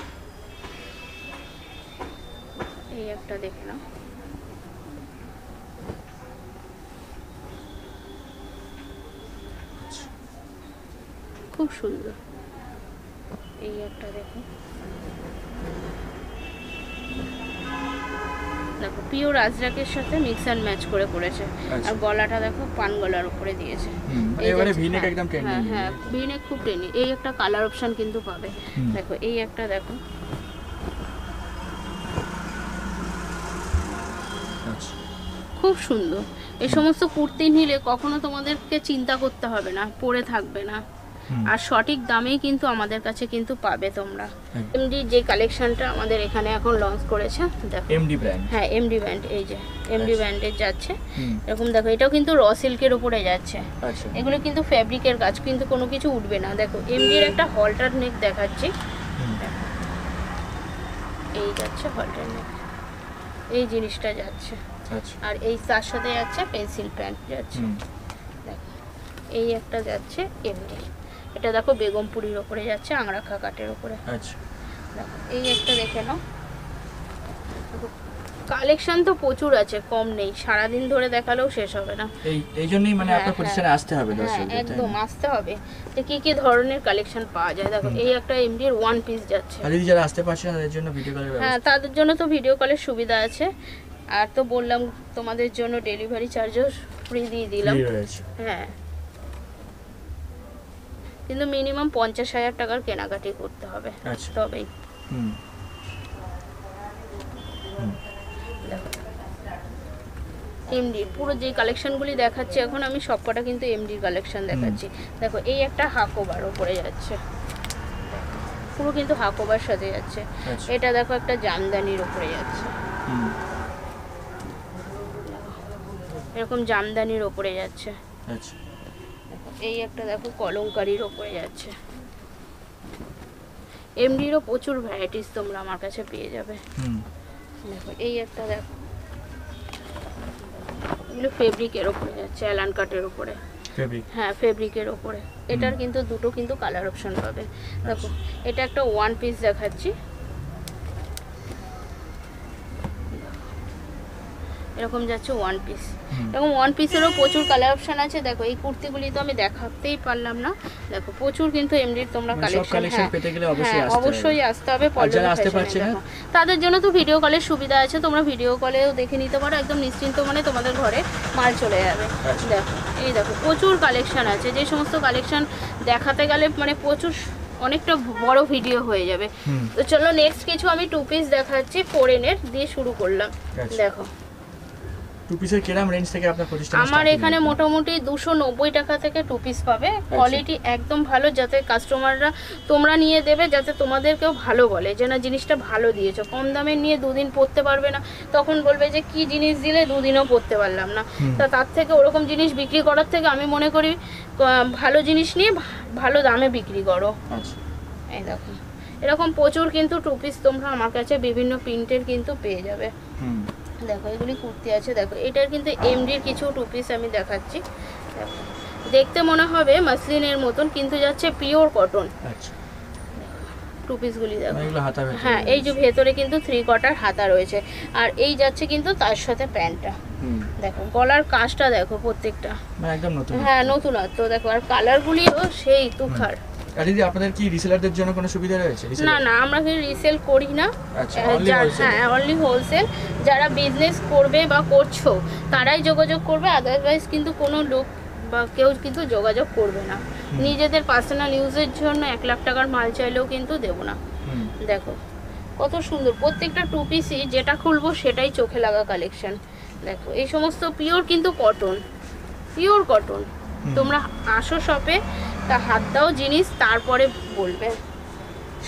এই একটা দেখে নাও, খুব সুন্দর। এই একটা দেখো, দেখো পিওর আজরাকের সাথে মিক্স অ্যান্ড ম্যাচ করে করেছে। আর গলাটা দেখো পান গলার উপরে দিয়েছে। এবারে ভিনেক একদম ট্রেন্ডিং। হ্যাঁ ভিনেক খুব ট্রেন্ডিং। এই একটা কালার অপশন কিন্তু পাবে, দেখো এই একটা দেখো, খুব সুন্দর। এই সমস্ত কুর্তি নিলে কখনো তোমাদেরকে চিন্তা করতে হবে না, পরে থাকবে না, আর সঠিক দামেই কিন্তু আমাদের কাছে কিন্তু পাবে তোমরা। এমডি যে কালেকশনটা আমাদের এখানে এখন লঞ্চ করেছে, দেখো এমডি ব্র্যান্ড। হ্যাঁ এমডি ব্র্যান্ড, এই যে এমডি ব্র্যান্ডের যাচ্ছে এরকম, দেখো এটাও কিন্তু র সিল্কের উপরে যাচ্ছে। এগুলো কিন্তু ফ্যাব্রিকের কাজ, কিন্তু কোনো কিছু উঠবে না। দেখো এমডির একটা হলটার নেক দেখাচ্ছি, এই যাচ্ছে হলটার নেক, এই জিনিসটা যাচ্ছে। আর এই তার সাথে যাচ্ছে পেন্সিল প্যান্ট যাচ্ছে, দেখো এই একটা যাচ্ছে এমডি, এটা দেখো বেগমপুরির ওপরে যাচ্ছে, আংরাখা কাটের ওপরে। দেখো এই একটা দেখে নাও, কালেকশন তো প্রচুর আছে, কম নেই, সারাদিন ধরে দেখালেও শেষ হবে না। এই জন্যই মানে আপনার প্রতিষ্ঠানে আসতে হবে দর্শকদের, একদম আসতে হবে যে কি কি ধরনের কালেকশন পাওয়া যায়। দেখো এই একটা এমডি এর ওয়ান পিস যাচ্ছে, আর যদি যারা আসতে পারছে না তাদের জন্য ভিডিও কলের ব্যবস্থা। হ্যাঁ তাদের জন্য তো ভিডিও কলের সুবিধা আছে, আর তো বললাম তোমাদের জন্য ডেলিভারি চার্জও ফ্রি দিয়ে দিলাম। হ্যাঁ কিন্তু মিনিমাম 50,000 টাকার কেনাকাটি করতে হবে, তবেই। এমডি পুরো যে কালেকশনগুলি দেখাচ্ছি এখন আমি সবকটা কিন্তু এমডির কালেকশন দেখাচ্ছি। দেখো এই একটা হাকোবার উপরে যাচ্ছে, পুরো কিন্তু হাকোবার সাথে যাচ্ছে। এটা দেখো একটা জামদানির উপরে যাচ্ছে, এরকম জামদানির উপরে যাচ্ছে। এই একটা দেখো কলমকারীর উপরে যাচ্ছে। এমডিরও প্রচুর ভ্যারাইটিস তোমরা আমার কাছে পেয়ে যাবে। দেখো এই একটা দেখো, এগুলো ফেব্রিকের উপরে যাচ্ছে, অ্যালান কাটের উপরে। হ্যাঁ ফেব্রিকের উপরে, এটার কিন্তু দুটো কিন্তু কালার অপশন পাবে। দেখো এটা একটা ওয়ান পিস দেখাচ্ছি, এরকম যাচ্ছে ওয়ান পিস। এরকম ওয়ান পিসেরও প্রচুর কালার অপশন আছে। দেখো এই কুর্তিগুলি তো আমি দেখাতেই পারলাম না, দেখো প্রচুর কিন্তু এমডির তোমরা কালেকশন পেতে গেলে অবশ্যই আসতে হবে। তাদের জন্য তো ভিডিও কলের সুবিধা আছে, তোমরা ভিডিও কলেও দেখে নিতে পারো, একদম নিশ্চিন্ত মানে তোমাদের ঘরে মাল চলে যাবে। দেখো এই দেখো প্রচুর কালেকশন আছে, যে সমস্ত কালেকশন দেখাতে গেলে মানে প্রচুর অনেকটা বড় ভিডিও হয়ে যাবে। তো চলো নেক্সট কিছু আমি টু পিস দেখাচ্ছি, ফরেনের দিয়ে শুরু করলাম। দেখো টু পিসের কিরকম রেঞ্জ থেকে আপনার প্রতিষ্ঠান? আমার এখানে মোটামুটি 290 টাকা থেকে টু পিস পাবে। কোয়ালিটি একদম ভালো, যাতে কাস্টমাররা তোমরা নিয়ে দেবে, যাতে তোমাদেরকেও ভালো বলে যে না জিনিসটা ভালো দিয়েছো। কম দামে নিয়ে দুদিন পরতে পারবে না, তখন বলবে যে কি জিনিস দিলে দুদিনও পরতে পারলাম না। তা তার থেকে ওরকম জিনিস বিক্রি করার থেকে আমি মনে করি ভালো জিনিস নিয়ে ভালো দামে বিক্রি করো। এই দেখো এরকম প্রচুর কিন্তু টু পিস তোমরা আমার কাছে বিভিন্ন প্রিন্টের কিন্তু পেয়ে যাবে। দেখো এগুলি কুর্তি আছে, দেখো এটার কিন্তু এমডির কিছু টু পিস আমি দেখাচ্ছি। দেখো দেখতে মনে হবে মাসলিনের মতন, কিন্তু যাচ্ছে পিওর কটন। টু পিসগুলি দেখো, হ্যাঁ এই যে ভেতরে কিন্তু 3 কোয়ার্টার হাতা রয়েছে, আর এই যাচ্ছে কিন্তু তার সাথে প্যান্টটা। দেখো গলার কাজটা দেখো প্রত্যেকটা একদম নতুন, হ্যাঁ নতুনত্ব। দেখো আর কালারগুলিও সেই তুখার। আর দিদি আপনাদের কি রিসেলারদের জন্য কোনো সুবিধা রয়েছে? না না আমরা কি রিসেল করি না, হ্যাঁ অনলি হোলসেল। যারা বিজনেস করবে বা করছো তারাই যোগাযোগ করবে, আদারওয়াইজ কিন্তু কোনো লোক বা কেউ কিন্তু যোগাযোগ করবে না। নিজেদের পার্সোনাল ইউজের জন্য 1 লাখ টাকার মাল চাইলেও কিন্তু দেবো না। দেখো কত সুন্দর প্রত্যেকটা টু পিসই, যেটা খুলবো সেটাই চোখে লাগা কালেকশন। দেখো এই সমস্ত পিওর কিন্তু কটন, পিওর কটন। তোমরা আসো শপে, তা হাত দাও জিনিস, তারপরে বলবে।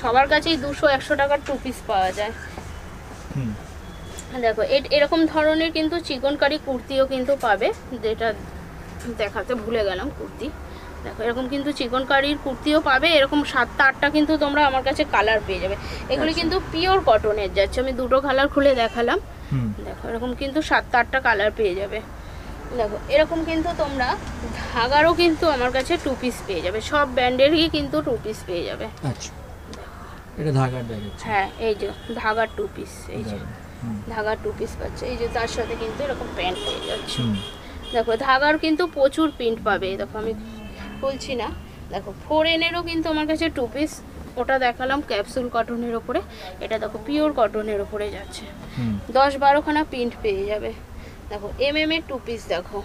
সবার কাছেই 200-100 টাকার 2 পিস পাওয়া যায়। হুম দেখো এরকম ধরনের কিন্তু চিকনকারি কুর্তিও কিন্তু পাবে, যেটা দেখাতে ভুলে গেলাম কুর্তি। দেখো এরকম কিন্তু চিকনকারির কুর্তিও পাবে, এরকম 7টা-8টা কিন্তু তোমরা আমার কাছে কালার পেয়ে যাবে। এগুলি কিন্তু পিওর কটনের যাচ্ছে, আমি দুটো কালার খুলে দেখালাম। দেখো এরকম কিন্তু 7টা-8টা কালার পেয়ে যাবে। দেখো এরকম কিন্তু তোমরা ধাগারও কিন্তু আমার কাছে 2 পিস পেয়ে যাবে, সব ব্র্যান্ডেরই কিন্তু 2 পিস পেয়ে যাবে। আচ্ছা, এটা ধাগার দেখাচ্ছে। হ্যাঁ এই যে ধাগার 2 পিস, এই যে ধাগার 2 পিস পাচ্ছে, এই যে তার সাথে কিন্তু এরকম প্যান্ট পেয়ে যাচ্ছে। দেখো ধাগার কিন্তু প্রচুর প্রিন্ট পাবে। দেখো আমি বলছি না, দেখো 4N-এরও কিন্তু আমার কাছে 2 পিস, ওটা দেখালাম ক্যাপসুল কটনের ওপরে, এটা দেখো পিওর কটনের ওপরে যাচ্ছে। 10-12খানা প্রিন্ট পেয়ে যাবে। দেখো MM-এর 2 পিস দেখো,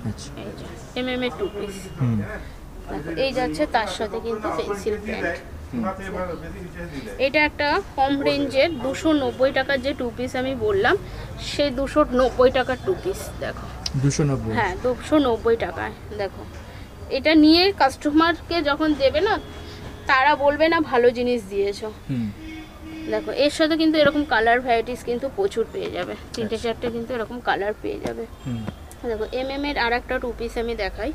আচ্ছা এই যে MM-এর 2 পিস। দেখো এই যাচ্ছে তার সাথে কিন্তু পেন্সিল প্যান্ট। এটা একটা কম রেঞ্জের 290 টাকার যে 2 পিস আমি বললাম, সেই 290 টাকার 2 পিস দেখো। 290? হ্যাঁ 290 টাকায়। দেখো এটা নিয়ে কাস্টমারকে যখন দেবে না, তারা বলবে না ভালো জিনিস দিয়েছো। দেখো এর সাথে কিন্তু এরকম কালার ভ্যারাইটিস কিন্তু প্রচুর পেয়ে যাবে, 3-4টে কিন্তু এরকম কালার পেয়ে যাবে। দেখো MM-এর আর একটা 2 পিস আমি দেখাই।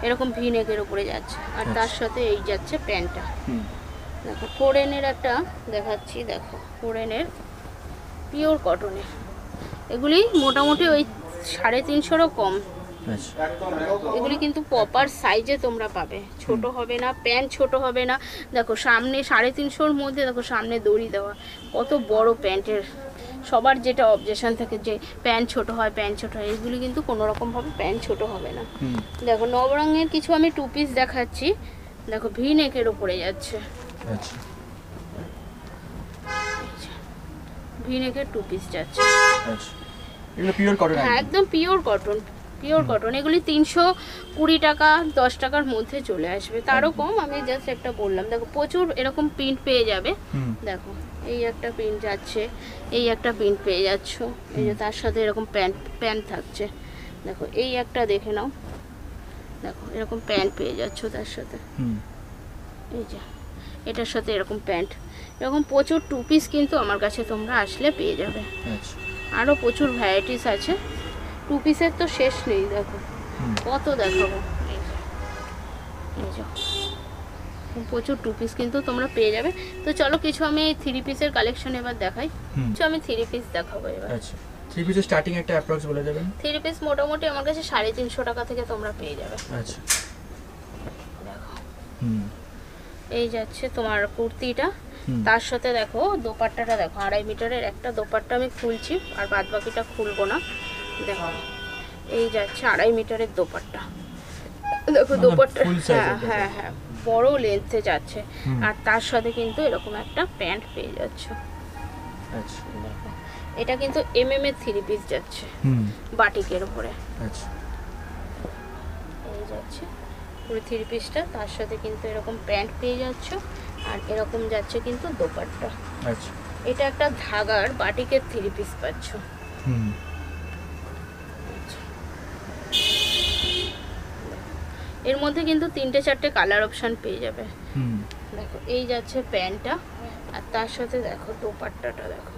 এরকম ভি নেকের উপরে যাচ্ছে, আর তার সাথে এই যাচ্ছে প্যান্টটা। দেখো 4N-এর একটা দেখাচ্ছি, দেখো 4N-এর পিওর কটনের, এগুলি মোটামুটি ওই 350-ও কম। এগুলি কিন্তু প্রপার সাইজে তোমরা পাবে, ছোট হবে না, প্যান্ট ছোট হবে না। দেখো সামনে 350-র মধ্যে দেখো সামনে দড়ি দেওয়া, কত বড় প্যান্টের। সবার যেটা অবজেকশন থাকে যে প্যান্ট ছোট হয়, প্যান্ট ছোট হয়, এগুলি কিন্তু কোনো রকমভাবে প্যান্ট ছোট হবে না। দেখো নবরঙের কিছু আমি 2 পিস দেখাচ্ছি। দেখো ভি নেকের উপরে যাচ্ছে, আচ্ছা ভি নেকের 2 পিস যাচ্ছে। আচ্ছা, এগুলো পিওর কটন? হ্যাঁ একদম পিওর কটন, পিওর কটন। এগুলি 320 টাকা 10 টাকার মধ্যে চলে আসবে, তারও কম, আমি জাস্ট একটা বললাম। দেখো প্রচুর এরকম প্রিন্ট পেয়ে যাবে। দেখো এই একটা প্রিন্ট যাচ্ছে, এই একটা প্রিন্ট পেয়ে যাচ্ছ, এই যে তার সাথে এরকম প্যান্ট থাকছে। দেখো এই একটা দেখে নাও, দেখো এরকম প্যান্ট পেয়ে যাচ্ছ তার সাথে, এই যে এটার সাথে এরকম প্যান্ট। এরকম প্রচুর 2 পিস কিন্তু আমার কাছে তোমরা আসলে পেয়ে যাবে। আচ্ছা, আরও প্রচুর ভ্যারাইটিস আছে, 2 পিসের তো শেষ নেই। দেখো কত দেখাবো, এই যে প্রচুর 2 পিস কিন্তু তোমরা পেয়ে যাবে। তো চলো কিছু আমি 3 পিসের কালেকশন এবার দেখাই। কিছু আমি 3 পিস দেখাবো এবার। আচ্ছা, 3 পিসের স্টার্টিং একটা অ্যাপ্রক্স বলে দেবেন? 3 পিস মোটামুটি আমার কাছে 350 টাকা থেকে তোমরা পেয়ে যাবে। আচ্ছা, দেখো এই যাচ্ছে তোমার কুর্তিটা, তার সাথে দেখো দোপাট্টাটা দেখো, 2.5 মিটারের একটা দোপাট্টা আমি খুলছি, আর বাদ বাকিটা খুলবো না। দেখো এই যাচ্ছে 2.5 মিটারের দোপাট্টা। দেখো দোপাট্টা, হ্যাঁ হ্যাঁ হ্যাঁ বড় লেন্থে যাচ্ছে, আর তার সাথে কিন্তু এরকম একটা প্যান্ট পেয়ে যাচ্ছ। আচ্ছা, দেখো এটা কিন্তু MM-এর 3 পিস যাচ্ছে, বাটিকের উপরে। আচ্ছা, এই যাচ্ছে পুরো 3 পিসটা, তার সাথে কিন্তু এরকম প্যান্ট পেয়ে যাচ্ছ, আর এরকম যাচ্ছে কিন্তু দোপাট্টা। আচ্ছা, এটা একটা ধাগার বাটিকের 3 পিস পাচ্ছ। এর মধ্যে কিন্তু 3-4টে কালার অপশন পেয়ে যাবে। দেখো এই যাচ্ছে প্যান্টটা, আর তার সাথে দেখো দোপাট্টাটা, দেখো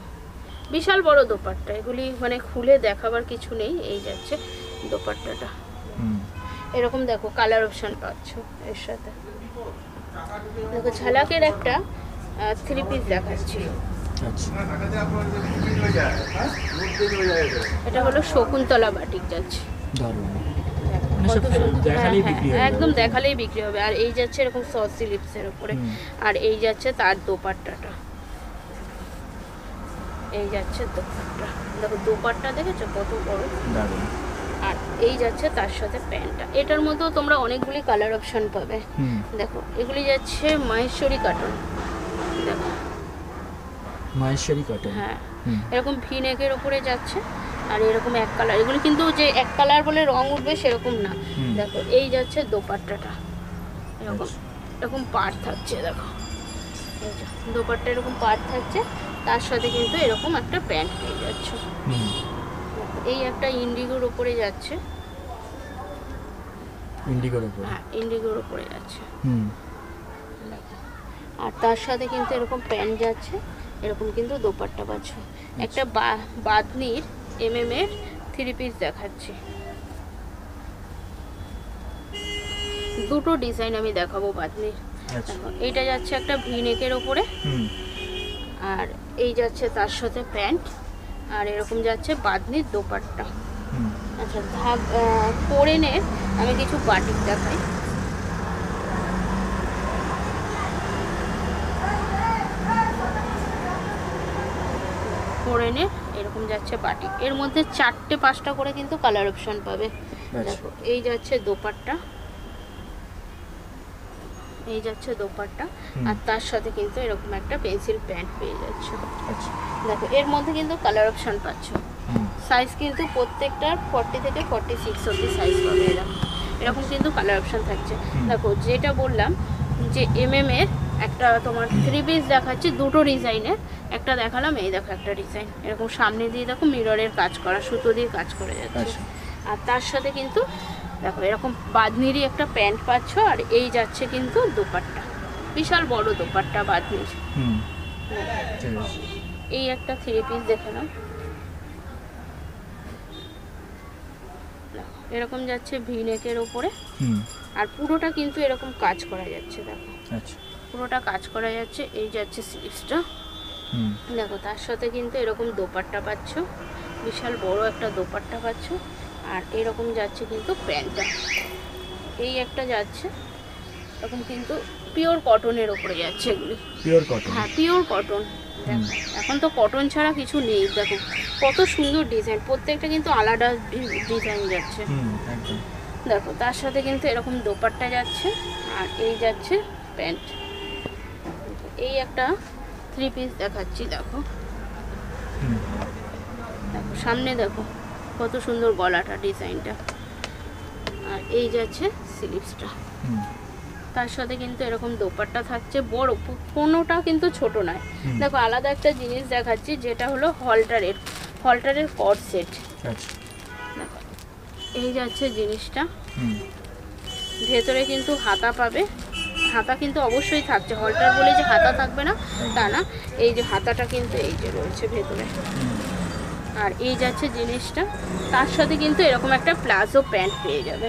বিশাল বড় দোপাট্টা, এগুলি মানে খুলে দেখাবার কিছু নেই। এই যাচ্ছে দোপাট্টাটা, এরকম দেখো কালার অপশন পাচ্ছ এর সাথে। দেখো ঝালাকের একটা 3 পিস দেখাচ্ছি। এটা হলো শকুন্তলা বাটিক যাচ্ছে, কত সুন্দর, একদম দেখালেই বিক্রি হবে। আর এই যাচ্ছে এরকম সসি লিপসের উপরে, আর এই যাচ্ছে তার দোপাট্টাটা, এই যাচ্ছে দোপাট্টা। দেখো দোপাট্টা দেখেছো কত বড়, আর এই যাচ্ছে তার সাথে প্যান্টটা। এটার মধ্যেও তোমরা অনেকগুলি কালার অপশন পাবে। দেখো এগুলি যাচ্ছে মাহেশ্বরী কটন, দেখো মাহেশ্বরী কটন, হ্যাঁ এরকম ভি নেকের উপরে যাচ্ছে, আর এরকম এক কালার। এগুলি কিন্তু যে এক কালার বলে রং উঠবে সেরকম না। দেখো এই যাচ্ছে দোপাট্টাটা, এরকম এরকম পাড় থাকছে। দেখো এই যে দোপাট্টা এরকম পাড় থাকছে, তার সাথে কিন্তু এরকম একটা প্যান্ট পেয়ে যাচ্ছে। এই একটা ইন্ডিগোর উপরে যাচ্ছে, ইন্ডিগোর উপর। হ্যাঁ ইন্ডিগোর উপরে যাচ্ছে। হুম দেখো, আর তার সাথে কিন্তু এরকম প্যান্ট যাচ্ছে, এরকম কিন্তু দোপাট্টা পাচ্ছ। একটা বাদনির এর 3 পিস দেখাচ্ছি, দুটো ডিজাইন আমি দেখাবো বাদনির। আচ্ছা। দেখো, এইটা যাচ্ছে একটা ভি নেকের ওপরে, হুম আর এই যাচ্ছে তার সাথে প্যান্ট, আর এরকম যাচ্ছে বাদনির দোপাট্টা। হুম আচ্ছা, কোরেনের আমি কিছু বাটিক দেখাই। কোরেনের এরকম যাচ্ছে বাটিক, এর মধ্যে 4টে-5টা করে কিন্তু কালার অপশন পাবে। দেখো, এই যাচ্ছে দোপাট্টা, এই যাচ্ছে দোপাট্টা, আর তার সাথে কিন্তু এরকম একটা পেন্সিল প্যান্ট পেয়ে যাচ্ছ। আচ্ছা। দেখো, এর মধ্যে কিন্তু কালার অপশন পাচ্ছ। হুম সাইজ কিন্তু প্রত্যেকটার 40 থেকে 46 অবধি সাইজ পাবে। এরকম কিন্তু কালার অপশন থাকছে। দেখো, যেটা বললাম যে এর একটা তোমার 3 পিস দেখাচ্ছি, দুটো ডিজাইনের। একটা দেখালাম, এই দেখো একটা ডিজাইন, এরকম সামনে দিয়ে দেখো মিররের কাজ করা, সুতো দিয়ে কাজ করে যাচ্ছে। আচ্ছা। আর তার সাথে কিন্তু দেখো এরকম বাঁধনিরই একটা প্যান্ট পাচ্ছ, আর এই যাচ্ছে কিন্তু দোপাট্টা, বিশাল বড় দোপাট্টা বাঁধনির। হুম ঠিক আছে। এই একটা 3 পিস দেখালাম, এরকম যাচ্ছে ভি নেকের ওপরে, হুম আর পুরোটা কিন্তু এরকম কাজ করা যাচ্ছে। দেখো, আচ্ছা। পুরোটা কাজ করা যাচ্ছে। এই যাচ্ছে স্লিভসটা, হুম দেখো তার সাথে কিন্তু এরকম দোপাট্টা পাচ্ছ, বিশাল বড় একটা দোপাট্টা পাচ্ছ, আর এরকম যাচ্ছে কিন্তু প্যান্টটা। এই একটা যাচ্ছে এরকম কিন্তু পিওর কটনের ওপরে যাচ্ছে এগুলি। Pure cotton. হ্যাঁ, পিওর কটন। দেখো, এখন তো কটন ছাড়া কিছু নেই। দেখো কত সুন্দর ডিজাইন, প্রত্যেকটা কিন্তু আলাদা ডিজাইন যাচ্ছে। হুম একদম। দেখো, তার সাথে কিন্তু এরকম দোপাট্টা যাচ্ছে, আর এই যাচ্ছে প্যান্ট। এই একটা 3 পিস দেখাচ্ছি। দেখো, হুম দেখো সামনে দেখো কত সুন্দর গলাটা, ডিজাইনটা, আর এই যাচ্ছে স্লিভসটা। হুম তার সাথে কিন্তু এরকম দোপাট্টা থাকছে বড়, কোনোটা কিন্তু ছোট নয়। দেখো, আলাদা একটা জিনিস দেখাচ্ছি, যেটা হলো হলটারের কট সেট। আচ্ছা। দেখো, এই যাচ্ছে জিনিসটা, হুম ভেতরে কিন্তু হাতা পাবে, হাতা কিন্তু অবশ্যই থাকছে, হলটার বলে যে হাতা থাকবে না তা না। এই যে হাতাটা কিন্তু এই যে রয়েছে ভেতরে, আর এই যাচ্ছে জিনিসটা। তার সাথে কিন্তু এরকম একটা প্লাজো প্যান্ট পেয়ে যাবে।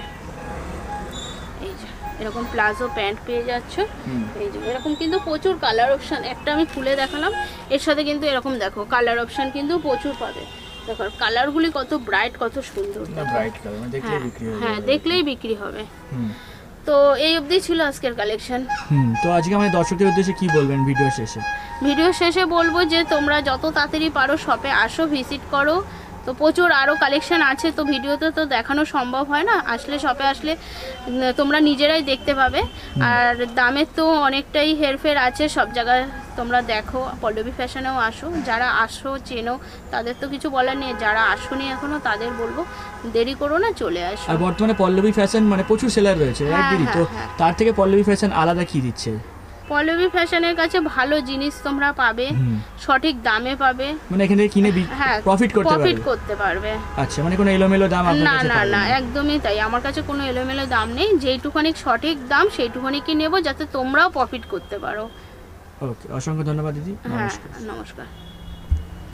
এই যে এরকম প্লাজো প্যান্ট পেয়ে যাচ্ছে। এই যে এরকম কিন্তু প্রচুর কালার অপশান, একটা আমি খুলে দেখালাম, এর সাথে কিন্তু এরকম দেখো কালার অপশান কিন্তু প্রচুর পাবে। দেখো কালারগুলি কত ব্রাইট, কত সুন্দর। ব্রাইট কালার, মানে দেখলেই বিক্রি হবে। হ্যাঁ, দেখলেই বিক্রি হবে। হুম তো এই অবধি ছিল আজকের কালেকশন। তো আজকে আমাদের দর্শকদের উদ্দেশ্যে কি বলবেন ভিডিও শেষে? ভিডিও শেষে বলবো যে তোমরা যত তাড়াতাড়ি পারো শপে আসো, ভিজিট করো। তো প্রচুর আরও কালেকশন আছে, তো ভিডিওতে তো দেখানো সম্ভব হয় না, আসলে শপে আসলে তোমরা নিজেরাই দেখতে পাবে। আর দামের তো অনেকটাই হেরফের আছে সব জায়গায়, তোমরা দেখো। পল্লবী ফ্যাশনেও আসো, যারা আসো চেনো তাদের তো কিছু বলার নেই, যারা আসোনি এখনো তাদের বলবো দেরি করো না, চলে আসো। আর বর্তমানে পল্লবী ফ্যাশন মানে প্রচুর সেলার রয়েছে হ্যাঁ, একদিনই, তো হ্যাঁ। তার থেকে পল্লবী ফ্যাশন আলাদা কি দিচ্ছে? পল্লবী ফ্যাশনের কাছে ভালো জিনিস তোমরা পাবে, সঠিক দামে পাবে। মানে এখান থেকে কিনে হ্যাঁ, প্রফিট প্রফিট করতে পারবে। আচ্ছা, মানে কোনো এলোমেলো দাম আপনার না কাছে না পাবেন না, একদমই তাই। আমার কাছে কোনো এলোমেলো দাম নেই, যেইটুখানি সঠিক দাম সেইটুখানি কি নেবো, যাতে তোমরাও প্রফিট করতে পারো। ওকে, অসংখ্য ধন্যবাদ দিদি। হ্যাঁ, নমস্কার। নমস্কার।